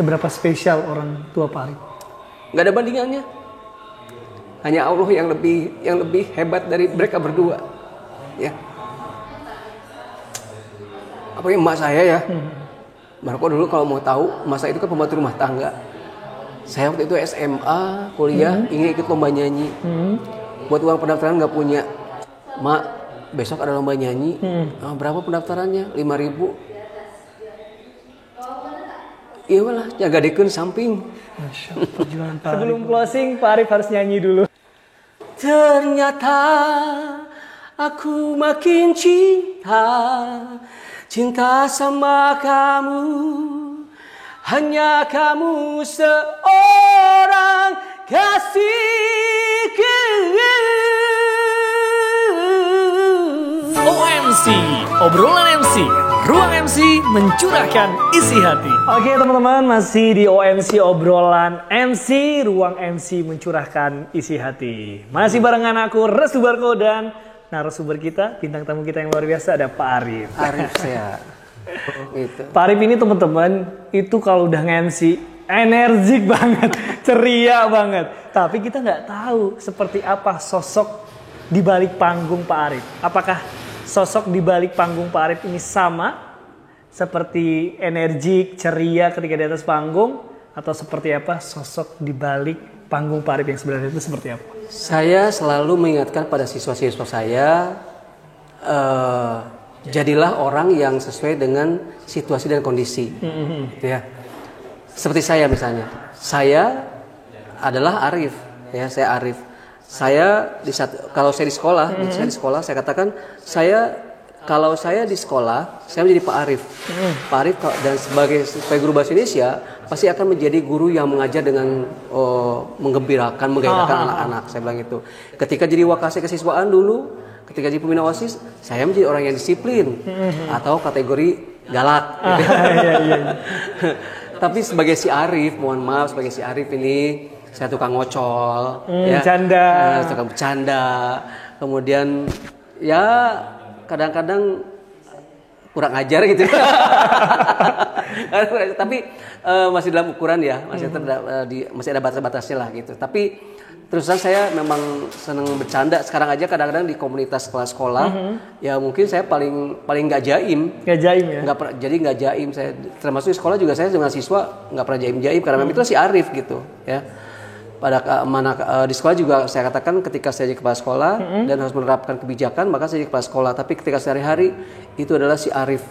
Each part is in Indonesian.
Seberapa spesial orang tua Pak Arif? Nggak ada bandingannya. Hanya Allah yang lebih hebat dari mereka berdua. Ya. Apalagi emak saya ya. Marco dulu kalau mau tahu, emak saya itu kan pembantu rumah tangga. Saya waktu itu SMA, kuliah, ingin ikut lomba nyanyi. Buat uang pendaftaran nggak punya. Mak, besok ada lomba nyanyi. Berapa pendaftarannya? 5.000. Iya lah, jaga dekun samping. Masya Allah, perjuangan Pak Arif. Sebelum closing, Pak Arif harus nyanyi dulu. Ternyata aku makin cinta sama kamu. Hanya kamu seorang kasihku. OMC, obrolan MC, ruang MC mencurahkan isi hati. Oke teman-teman, masih di OMC obrolan MC, ruang MC mencurahkan isi hati. Masih barengan aku Restu Barko dan narasumber kita, bintang tamu kita yang luar biasa ada Pak Arif. Arif saya. Gitu. Pak Arif ini teman-teman itu kalau udah nge-MC energik banget, ceria banget. Tapi kita nggak tahu seperti apa sosok di balik panggung Pak Arif. Apakah sosok di balik panggung Pak Arif ini sama seperti energik, ceria ketika di atas panggung, atau seperti apa sosok di balik panggung Pak Arif yang sebenarnya itu seperti apa? Saya selalu mengingatkan pada siswa-siswa saya, jadilah orang yang sesuai dengan situasi dan kondisi. Ya. Seperti saya misalnya, saya adalah Arif, ya saya Arif. Kalau saya di sekolah, saya katakan kalau saya di sekolah, saya menjadi Pak Arif. Pak Arif dan sebagai guru bahasa Indonesia pasti akan menjadi guru yang mengajar dengan menggembirakan, menggairahkan anak-anak. Saya bilang itu. Ketika jadi wakase kesiswaan dulu, ketika jadi pembina OSIS, saya menjadi orang yang disiplin atau kategori galak. Tapi sebagai si Arif, mohon maaf sebagai si Arif ini saya tukang ngocol, tukang bercanda, kemudian ya kadang-kadang kurang ajar gitu. Tapi masih dalam ukuran ya, masih ada batas-batasnya lah gitu. Tapi terus terang saya memang senang bercanda. Sekarang aja kadang-kadang di komunitas kelas sekolah, ya mungkin saya paling nggak jaim. Nggak jaim ya? Jadi nggak jaim. Saya termasuk di sekolah juga saya dengan siswa nggak pernah jaim karena memang itu si Arif gitu ya. Di sekolah juga saya katakan ketika saya jadi kepala sekolah dan harus menerapkan kebijakan, maka saya jadi kepala sekolah. Tapi ketika sehari-hari itu adalah si Arif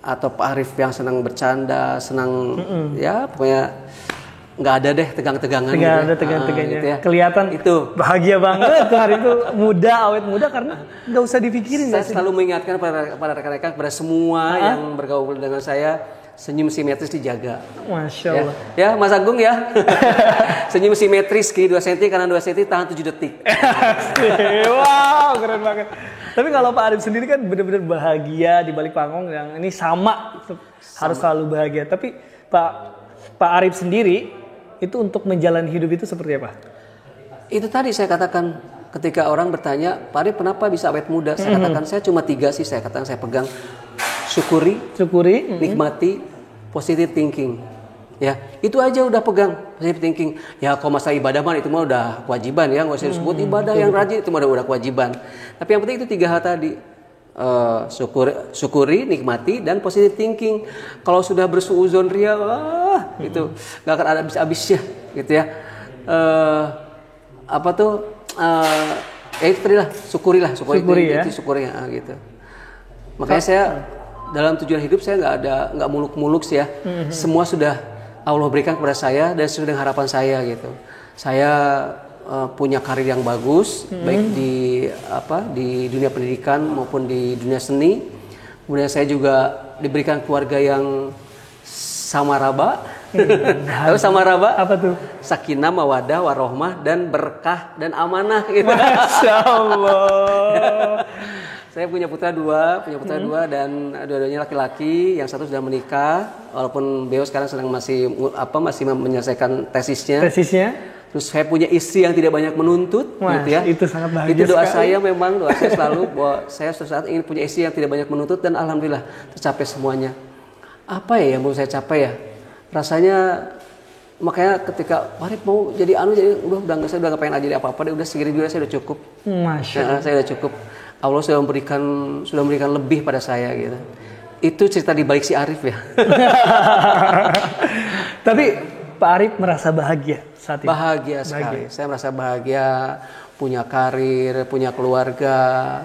atau Pak Arif yang senang bercanda, senang ya pokoknya nggak ada deh tegang-tegangan. Nggak ada tegang-tegangnya. Gitu ya. Kelihatan itu bahagia banget hari itu, awet muda karena nggak usah dipikirin. Saya selalu mengingatkan pada rekan-rekan, kepada semua yang bergaul dengan saya, senyum simetris dijaga. Masya Allah. Ya, Mas Agung ya. Senyum simetris kiri 2 cm, kanan 2 cm, tahan 7 detik. Wow, keren banget. Tapi kalau Pak Arif sendiri kan benar-benar bahagia di balik panggung, yang ini sama. Harus selalu bahagia. Tapi Pak Arif sendiri itu untuk menjalani hidup itu seperti apa? Itu tadi saya katakan ketika orang bertanya, Pak Arif kenapa bisa awet muda? Saya katakan saya cuma 3 sih saya pegang. Syukuri, nikmati, positive thinking. Ya, itu aja udah pegang positive thinking. Ya, kalau masalah ibadah mah itu mah udah kewajiban ya, nggak usah disebut ibadah yang rajin, itu mah udah kewajiban. Tapi yang penting itu 3 hal tadi. Syukuri, nikmati, dan positive thinking. Kalau sudah bersuuzon ria, itu nggak akan ada habis-habisnya, gitu ya. Itu tadi lah, syukuri ya. Itu syukuri ya, gitu. Makanya saya dalam tujuan hidup saya nggak muluk-muluk sih ya. Semua sudah Allah berikan kepada saya dan sesuai dengan harapan saya gitu. Saya punya karir yang bagus, baik di dunia pendidikan maupun di dunia seni. Kemudian saya juga diberikan keluarga yang samaraba. Tahu samaraba? Apa tuh? Sakinah, mawadah, warohmah, dan berkah dan amanah gitu. Masya Allah. Saya punya putra dua dan dua-duanya laki-laki. Yang satu sudah menikah, walaupun beliau sekarang sedang masih menyelesaikan tesisnya. Terus saya punya istri yang tidak banyak menuntut, gitu ya. Itu sangat bahagia. Itu doa sekali. doa saya selalu bahwa saya suatu saat ingin punya istri yang tidak banyak menuntut dan alhamdulillah tercapai semuanya. Apa ya yang mau saya capai ya? rasanya makanya ketika Pak Arif mau jadi jadi udah nggak pengen jadi apa-apa deh, udah segini juga saya udah cukup. Masya Allah. Saya udah cukup. Allah sudah memberikan lebih pada saya gitu. Itu cerita di balik si Arif ya. Tapi Pak Arif merasa bahagia saat ini? Bahagia sekali. Saya merasa bahagia, punya karir, punya keluarga,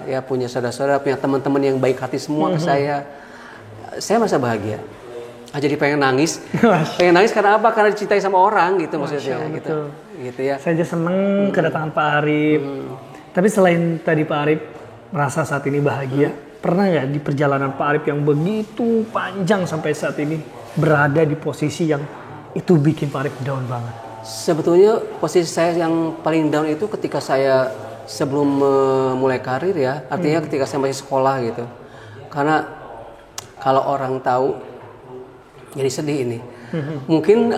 ya punya saudara-saudara, punya teman-teman yang baik hati semua ke saya. Saya merasa bahagia. Jadi pengen nangis. Pengen nangis karena apa? Karena dicintai sama orang gitu maksudnya gitu. Gitu ya. Saya aja seneng kedatangan Pak Arif. Tapi selain tadi Pak Arif merasa saat ini bahagia, pernah nggak di perjalanan Pak Arif yang begitu panjang sampai saat ini berada di posisi yang itu bikin Pak Arif down banget? Sebetulnya posisi saya yang paling down itu ketika saya sebelum mulai karir ya, artinya ketika saya masih sekolah gitu. Karena kalau orang tahu, jadi sedih ini. Mungkin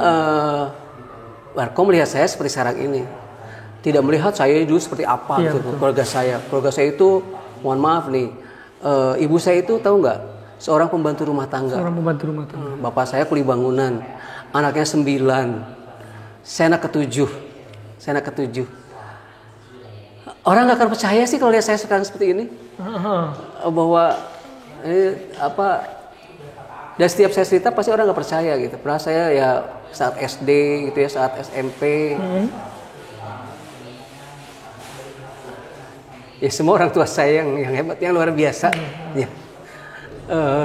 Warko melihat saya seperti sekarang ini, tidak melihat saya dulu seperti apa gitu. Keluarga saya itu, mohon maaf nih, ibu saya itu tahu nggak, seorang pembantu rumah tangga. Bapak saya kuli bangunan, anaknya 9, saya anak ketujuh. Orang nggak akan percaya sih kalau lihat saya sekarang seperti ini, bahwa dan setiap saya cerita pasti orang nggak percaya gitu. Pernah saya ya saat SD gitu ya, saat SMP. Ya semua orang tua saya yang hebat, yang luar biasa. Ya.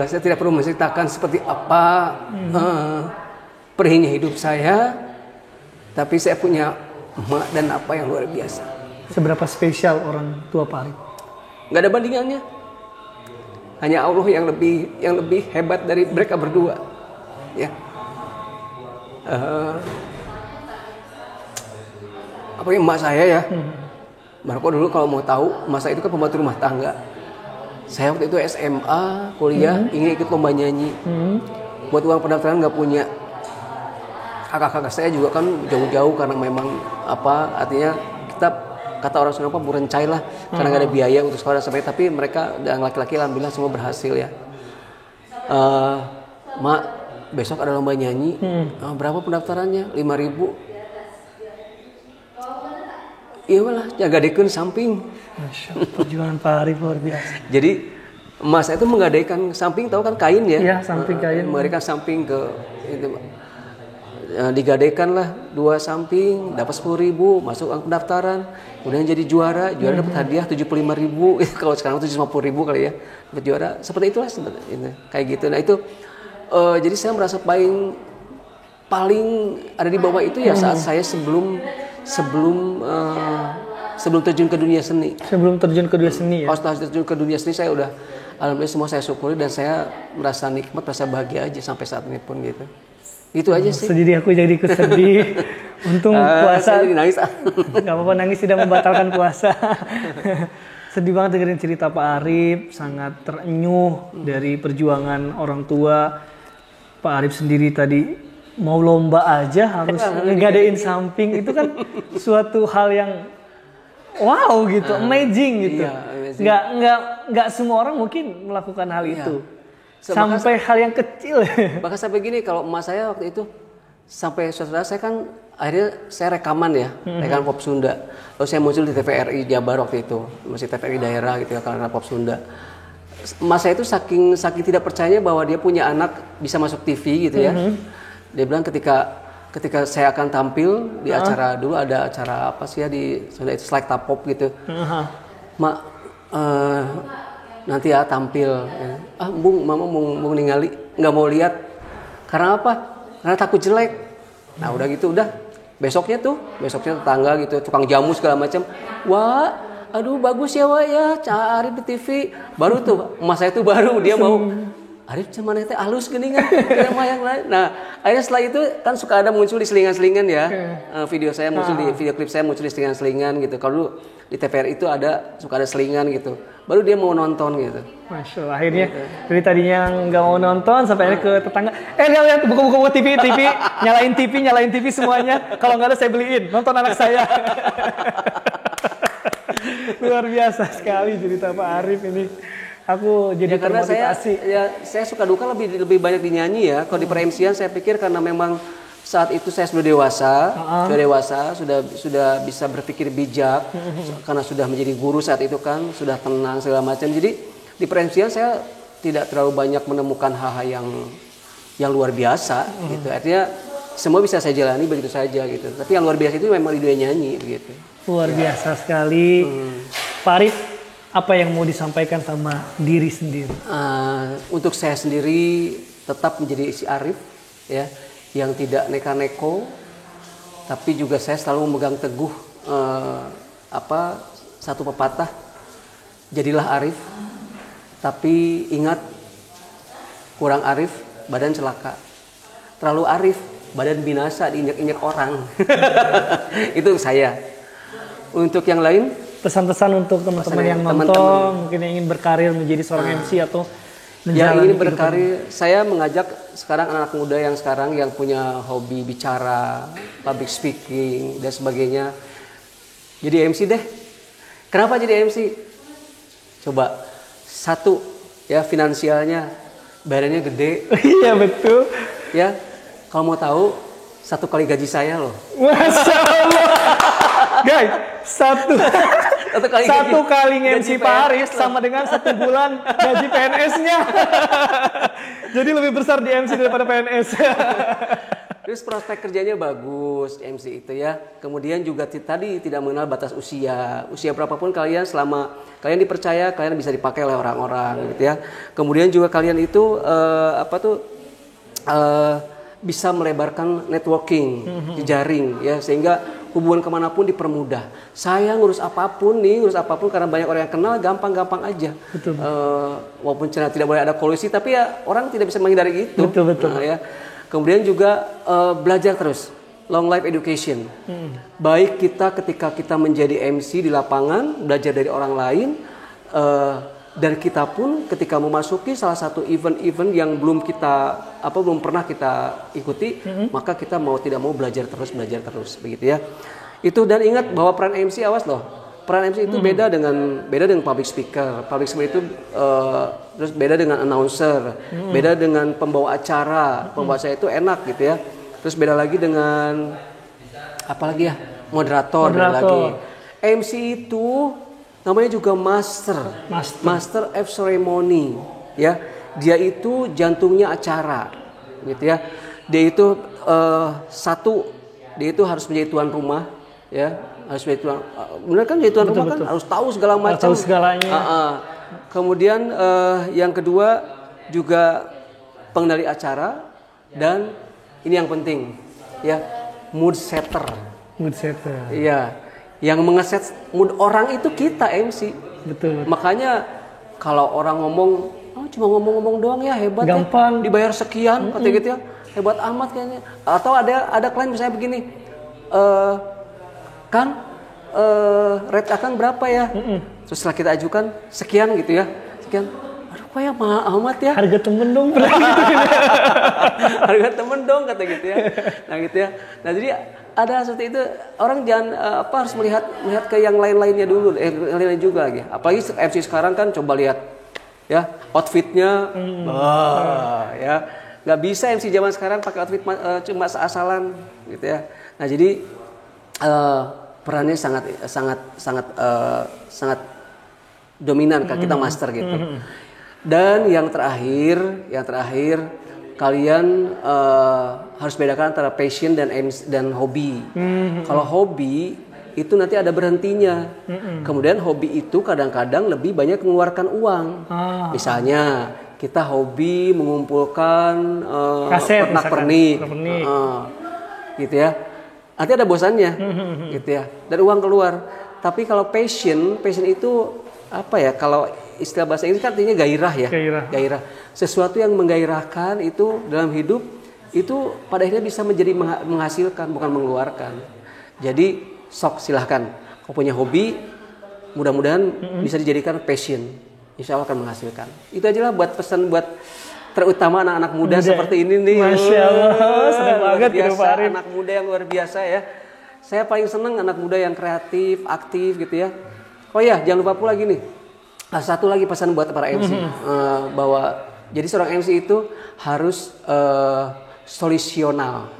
Saya tidak perlu menceritakan seperti apa perihnya hidup saya, tapi saya punya emak dan apa yang luar biasa. Seberapa spesial orang tua Pak Arif? Nggak ada bandingannya. Hanya Allah yang lebih hebat dari mereka berdua. Ya. Apalagi emak saya ya. Marco dulu kalau mau tahu, emak saya itu kan pembantu rumah tangga. Saya waktu itu SMA, kuliah, ingin ikut lomba nyanyi. Buat uang pendaftaran nggak punya. Kakak-kakak saya juga kan jauh-jauh karena memang artinya kita kata orang Sunda burencai lah, karena nggak ada biaya untuk sekolah sampai, tapi mereka dan laki-laki alhamdulillah semua berhasil ya. Mak, besok ada lomba nyanyi, berapa pendaftarannya? 5.000. Iya lah, jaga dekun samping. Masya Allah, perjuangan Pak Arif luar biasa. Jadi emas itu menggadaikan samping, tahu kan kain ya? Iya, samping kain. Memberikan samping ke itu. Digadaikan lah 2 samping, dapat 10.000, masuk pendaftaran, kemudian jadi juara dapat hadiah 75.000, kalau sekarang 750.000 kali ya, dapat juara. Seperti itulah sebenarnya, kayak gitu. Nah itu, jadi saya merasa paling ada di bawah itu ya saat saya sebelum terjun ke dunia seni. Sebelum terjun ke dunia seni ya? Setelah terjun ke dunia seni saya udah, alhamdulillah semua saya syukuri dan saya merasa nikmat, merasa bahagia aja sampai saat ini pun gitu. Itu aja sih. Sedih aku jadi sedih. Untung puasa. Jadi nangis. Gak apa-apa, nangis tidak membatalkan puasa. Sedih banget dengerin cerita Pak Arif. Sangat terenyuh dari perjuangan orang tua. Pak Arif sendiri tadi mau lomba aja harus ngadain samping. Itu kan suatu hal yang wow gitu, amazing gitu. Iya, nggak semua orang mungkin melakukan hal itu. Sampai hal yang kecil. Bahkan sampai gini, kalau emak saya waktu itu sampai saudara saya kan akhirnya saya rekaman ya, rekaman pop Sunda. Lalu saya muncul di TVRI Jabar waktu itu, masih TVRI daerah gitu ya, karena pop Sunda. Emak saya itu saking tidak percayanya bahwa dia punya anak bisa masuk TV gitu ya. Dia bilang ketika saya akan tampil di acara, dulu ada acara apa sih ya di Sunda itu, Selek Tapop gitu. Mak, nanti ya tampil. Bung, mama mau ningali, nggak mau lihat. Karena apa? Karena takut jelek. Nah udah gitu, besoknya tetangga gitu, tukang jamu segala macam. Wah, aduh bagus ya Wak ya, Arif di TV. Baru tuh, emas saya tuh baru dia mau. Arif cuman itu halus gini kan, sama yang lain. Nah, akhirnya setelah itu kan suka ada muncul di selingan-selingan ya. Video saya muncul di video klip saya muncul di selingan-selingan gitu. Kalau dulu di TVRI itu suka ada selingan gitu. Baru dia mau nonton gitu. Masya Allah, akhirnya dari tadinya nggak mau nonton sampai akhirnya ke tetangga. Lihat buka TV, nyalain TV semuanya. Kalau nggak ada saya beliin, nonton anak saya. Luar biasa sekali cerita Pak Arif ini. Aku jadi karena termotivasi. saya suka duka lebih banyak dinyanyi ya. Kalau di per-MC-an saya pikir karena memang saat itu saya sudah dewasa, sudah bisa berpikir bijak, karena sudah menjadi guru saat itu kan, sudah tenang segala macam. Jadi di per-MC-an saya tidak terlalu banyak menemukan hal-hal yang luar biasa gitu. Artinya semua bisa saya jalani begitu saja gitu. Tapi yang luar biasa itu memang di dunia nyanyi gitu. Luar biasa sekali. Pak Arif, apa yang mau disampaikan sama diri sendiri? Untuk saya sendiri tetap menjadi si Arif ya, yang tidak neka-neko, tapi juga saya selalu memegang teguh satu pepatah, jadilah Arif, tapi ingat kurang Arif badan celaka, terlalu Arif badan binasa diinjak-injak orang. Itu saya. Untuk yang lain, pesan-pesan untuk teman-teman yang nonton, mungkin yang ingin berkarir menjadi seorang MC atau yang ingin berkarir, saya mengajak sekarang anak muda yang sekarang yang punya hobi bicara, public speaking dan sebagainya, jadi MC deh. Kenapa jadi MC? Coba satu ya, finansialnya bayarannya gede. Iya betul. Ya, kalau mau tahu 1 kali gaji saya loh. Masya Allah. Guys, satu kali nge-MC Pak Arif sama dengan 1 bulan gaji PNS-nya. Jadi lebih besar di MC daripada PNS. Terus prospek kerjanya bagus MC itu ya. Kemudian juga tadi tidak mengenal batas usia. Usia berapapun kalian, selama kalian dipercaya, kalian bisa dipakai oleh orang-orang gitu ya. Kemudian juga kalian itu bisa melebarkan networking, jejaring ya, sehingga hubungan kemanapun dipermudah. Saya ngurus apapun karena banyak orang yang kenal, gampang-gampang aja. Betul. Walaupun tidak boleh ada kolusi, tapi ya orang tidak bisa menghindari itu. Betul. Nah, ya. Kemudian juga belajar terus, long life education. Baik ketika kita menjadi MC di lapangan, belajar dari orang lain, dan kita pun ketika memasuki salah satu event-event yang belum pernah kita ikuti, maka kita mau tidak mau belajar terus begitu ya. Itu, dan ingat bahwa peran MC, awas loh, peran MC itu beda dengan public speaker. Public speaker itu terus beda dengan announcer, beda dengan pembawa acara. Pembawa acara itu enak gitu ya. Terus beda lagi dengan moderator. Beda lagi. MC itu namanya juga master of ceremony ya. Dia itu jantungnya acara gitu ya. Dia itu dia itu harus menjadi tuan rumah ya, harus menjadi tuan, benar kan, jadi tuan rumah kan harus tahu segala macam, tahu segalanya. Kemudian yang kedua juga pengendali acara, dan ini yang penting ya, mood setter. Iya. Yang mengeset mood orang itu kita MC. Betul. Makanya kalau orang ngomong, cuma ngomong-ngomong doang ya, hebat gampang ya, dibayar sekian katanya gitu ya, hebat amat kayaknya. Atau ada klien misalnya begini, rate akan berapa ya? Terus setelah kita ajukan sekian gitu ya, sekian. Aduh, kok ya mahal amat ya? Harga temen dong. Harga temen dong kata gitu ya. Nah gitu ya. Nah jadi ada seperti itu, orang jangan harus melihat ke yang lain-lainnya dulu, lain-lain juga gitu. Apalagi MC sekarang kan, coba lihat ya outfitnya, ya nggak bisa MC zaman sekarang pakai outfit cuma asalan gitu ya. Nah jadi perannya sangat dominan kan, kita master gitu. Dan yang terakhir kalian harus bedakan antara passion dan hobi. Kalau hobi itu nanti ada berhentinya. Kemudian hobi itu kadang-kadang lebih banyak mengeluarkan uang. Misalnya kita hobi mengumpulkan pernak-pernik, gitu ya. Nanti ada bosannya, gitu ya. Dan uang keluar. Tapi kalau passion itu apa ya? Kalau istilah bahasa Inggris kan artinya gairah ya. Gairah. Sesuatu yang menggairahkan itu dalam hidup itu pada akhirnya bisa menjadi menghasilkan, bukan mengeluarkan. Jadi silahkan. Kalau punya hobi, mudah-mudahan bisa dijadikan passion. Insya Allah akan menghasilkan. Itu aja lah buat pesan buat terutama anak-anak muda seperti ini nih. Masya Allah, senang banget gitu Pak Arif. Anak muda yang luar biasa ya. Saya paling senang anak muda yang kreatif, aktif gitu ya. Oh ya, jangan lupa pula gini. Satu lagi pesan buat para MC bahwa jadi seorang MC itu harus solusional,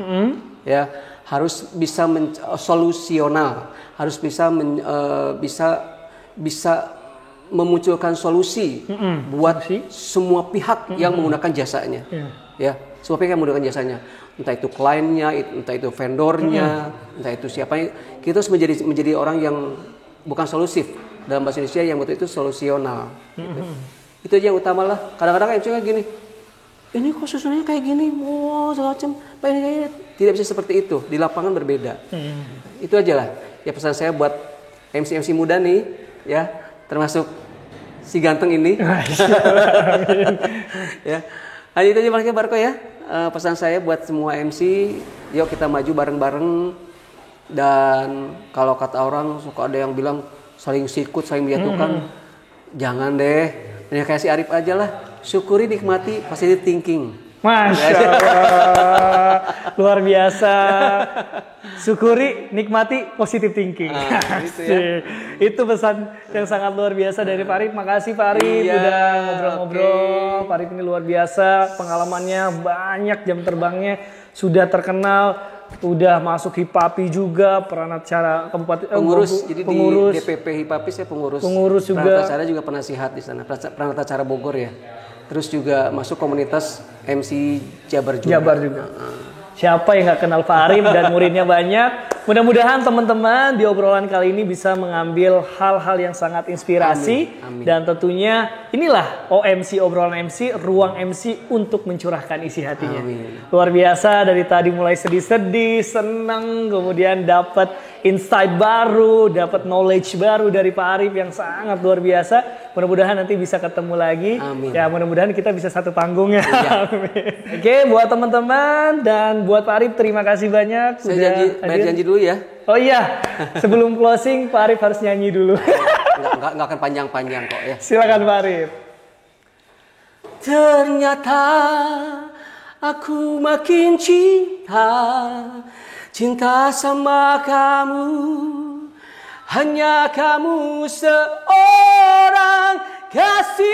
ya, harus bisa solusional, harus bisa memunculkan solusi buat semua pihak yang menggunakan jasanya, ya, semua pihak yang menggunakan jasanya, entah itu kliennya, entah itu vendornya, entah itu siapa. Kita harus menjadi orang yang bukan solusif, dalam bahasa Indonesia yang betul itu solusional. Gitu. Itu aja yang utama lah. Kadang-kadang MC kayak gini, ini kok susunannya kayak gini, segala macam, tidak bisa seperti itu. Di lapangan berbeda. Itu aja lah. Ya pesan saya buat MC muda nih, ya, termasuk si ganteng ini. Ya, nah, itu aja Mas Barko ya. Pesan saya buat semua MC, yuk kita maju bareng-bareng. Dan kalau kata orang suka ada yang bilang saling sikut, saling menjatuhkan, jangan deh. Ini kayak si Arif aja lah. Syukuri, nikmati, positive thinking. Masya Allah, luar biasa. Syukuri, nikmati, positive thinking. Gitu ya. Itu pesan yang sangat luar biasa dari Pak Arif. Makasih Pak Arif udah ngobrol-ngobrol. Pak Arif ini luar biasa, pengalamannya banyak, jam terbangnya sudah terkenal. Udah masuk HIPAPI juga, peranatcara kabupaten pengurus. Jadi pengurus. di DPP HIPAPI saya pengurus. Pengurus juga. Peranatara juga penasihat di sana. Peranatara Bogor ya. Terus juga masuk komunitas MC Jabar juga. Siapa yang nggak kenal Pak Arif dan muridnya banyak. Mudah-mudahan teman-teman di obrolan kali ini bisa mengambil hal-hal yang sangat inspirasi. Amin. Dan tentunya inilah OMC, obrolan MC, ruang MC untuk mencurahkan isi hatinya. Amin. Luar biasa, dari tadi mulai sedih-sedih, senang, kemudian dapat insight baru, dapat knowledge baru dari Pak Arif yang sangat luar biasa. Mudah-mudahan nanti bisa ketemu lagi. Amin. Ya, mudah-mudahan kita bisa satu panggung ya. Iya. Oke, buat teman-teman dan buat Pak Arif terima kasih banyak. Saya janji dulu ya. Oh iya, sebelum closing Pak Arif harus nyanyi dulu. Nggak akan panjang-panjang kok ya. Silakan Pak Arif. Ternyata aku makin cinta sama kamu. Hanya kamu seorang kasihku.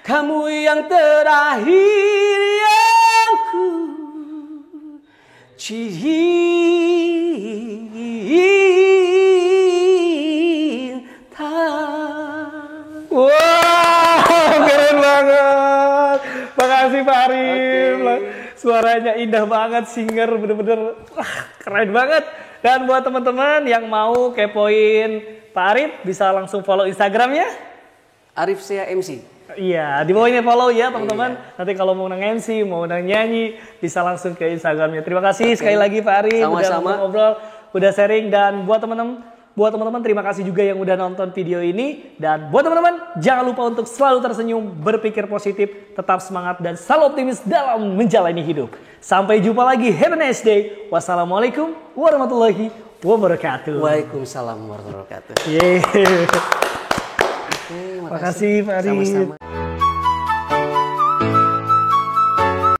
Kamu yang terakhir yang ku cinta. Wow, keren banget. Makasih Pak Arif. Suaranya indah banget, singer bener-bener keren banget. Dan buat teman-teman yang mau kepoin Pak Arif bisa langsung follow Instagramnya. Arif Sea MC. Iya, di bawah ini follow ya teman-teman. Nanti kalau mau undang MC, mau undang nyanyi, bisa langsung ke Instagramnya. Terima kasih sekali lagi Pak Arif. Sama-sama. Udah ngobrol, udah sharing. Dan buat teman-teman terima kasih juga yang udah nonton video ini. Dan buat teman-teman jangan lupa untuk selalu tersenyum, berpikir positif, tetap semangat dan selalu optimis dalam menjalani hidup. Sampai jumpa lagi. Have a nice day. Wassalamualaikum warahmatullahi wabarakatuh. Waalaikumsalam warahmatullahi wabarakatuh. Yeay. Terima kasih Pak Arif. Sama-sama.